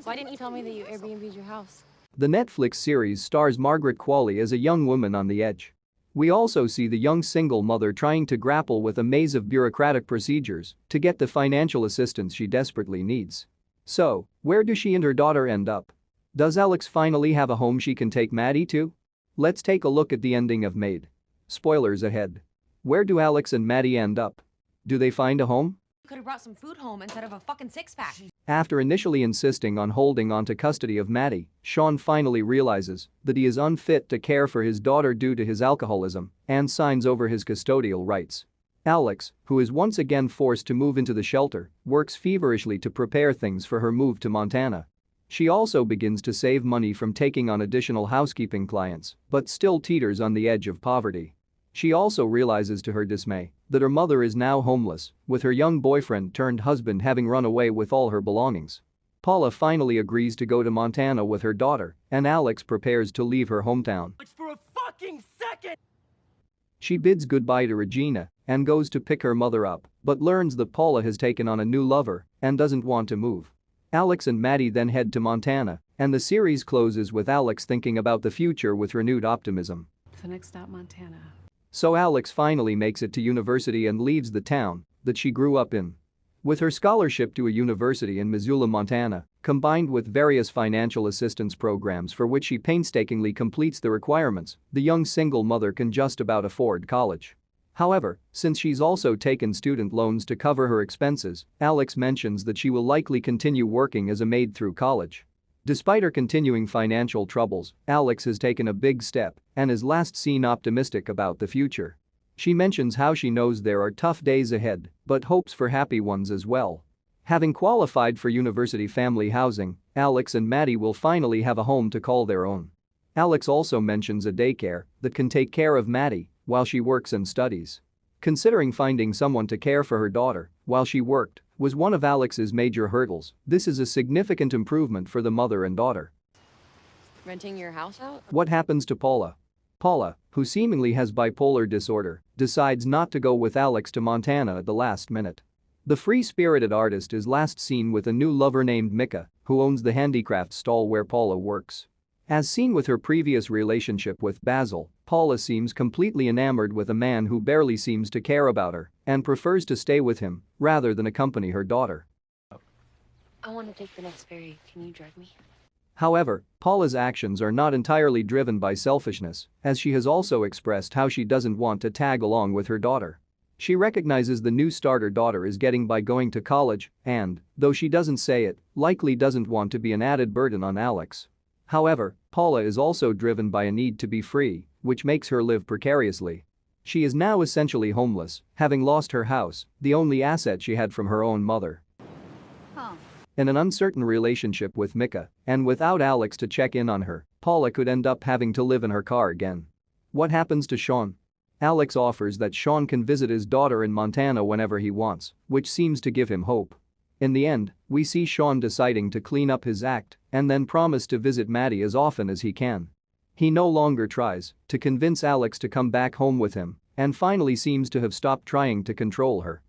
Why didn't you tell me that you Airbnb'd your house? The Netflix series stars Margaret Qualley as a young woman on the edge. We also see the young single mother trying to grapple with a maze of bureaucratic procedures to get the financial assistance she desperately needs. So, where do she and her daughter end up? Does Alex finally have a home she can take Maddie to? Let's take a look at the ending of Maid. Spoilers ahead. Where do Alex and Maddie end up? Do they find a home? You could have brought some food home instead of a fucking six-pack. After initially insisting on holding on to custody of Maddie, Sean finally realizes that he is unfit to care for his daughter due to his alcoholism and signs over his custodial rights. Alex, who is once again forced to move into the shelter, works feverishly to prepare things for her move to Montana. She also begins to save money from taking on additional housekeeping clients, but still teeters on the edge of poverty. She also realizes to her dismay that her mother is now homeless, with her young boyfriend turned husband having run away with all her belongings. Paula finally agrees to go to Montana with her daughter, and Alex prepares to leave her hometown. For a fucking second! She bids goodbye to Regina and goes to pick her mother up, but learns that Paula has taken on a new lover and doesn't want to move. Alex and Maddie then head to Montana, and the series closes with Alex thinking about the future with renewed optimism. So next stop, Montana. So Alex finally makes it to university and leaves the town that she grew up in. With her scholarship to a university in Missoula, Montana, combined with various financial assistance programs for which she painstakingly completes the requirements, the young single mother can just about afford college. However, since she's also taken student loans to cover her expenses, Alex mentions that she will likely continue working as a maid through college. Despite her continuing financial troubles, Alex has taken a big step and is last seen optimistic about the future. She mentions how she knows there are tough days ahead, but hopes for happy ones as well. Having qualified for university family housing, Alex and Maddie will finally have a home to call their own. Alex also mentions a daycare that can take care of Maddie while she works and studies. Considering finding someone to care for her daughter while she worked was one of Alex's major hurdles, this is a significant improvement for the mother and daughter. Renting your house out? What happens to Paula? Paula, who seemingly has bipolar disorder, decides not to go with Alex to Montana at the last minute. The free-spirited artist is last seen with a new lover named Mika, who owns the handicraft stall where Paula works. As seen with her previous relationship with Basil, Paula seems completely enamored with a man who barely seems to care about her and prefers to stay with him rather than accompany her daughter. I want to take the next ferry. Can you drive me? However, Paula's actions are not entirely driven by selfishness, as she has also expressed how she doesn't want to tag along with her daughter. She recognizes the new start her daughter is getting by going to college and, though she doesn't say it, likely doesn't want to be an added burden on Alex. However, Paula is also driven by a need to be free, which makes her live precariously. She is now essentially homeless, having lost her house, the only asset she had from her own mother. In an uncertain relationship with Mika, and without Alex to check in on her, Paula could end up having to live in her car again. What happens to Sean? Alex offers that Sean can visit his daughter in Montana whenever he wants, which seems to give him hope. In the end, we see Sean deciding to clean up his act and then promise to visit Maddie as often as he can. He no longer tries to convince Alex to come back home with him and finally seems to have stopped trying to control her.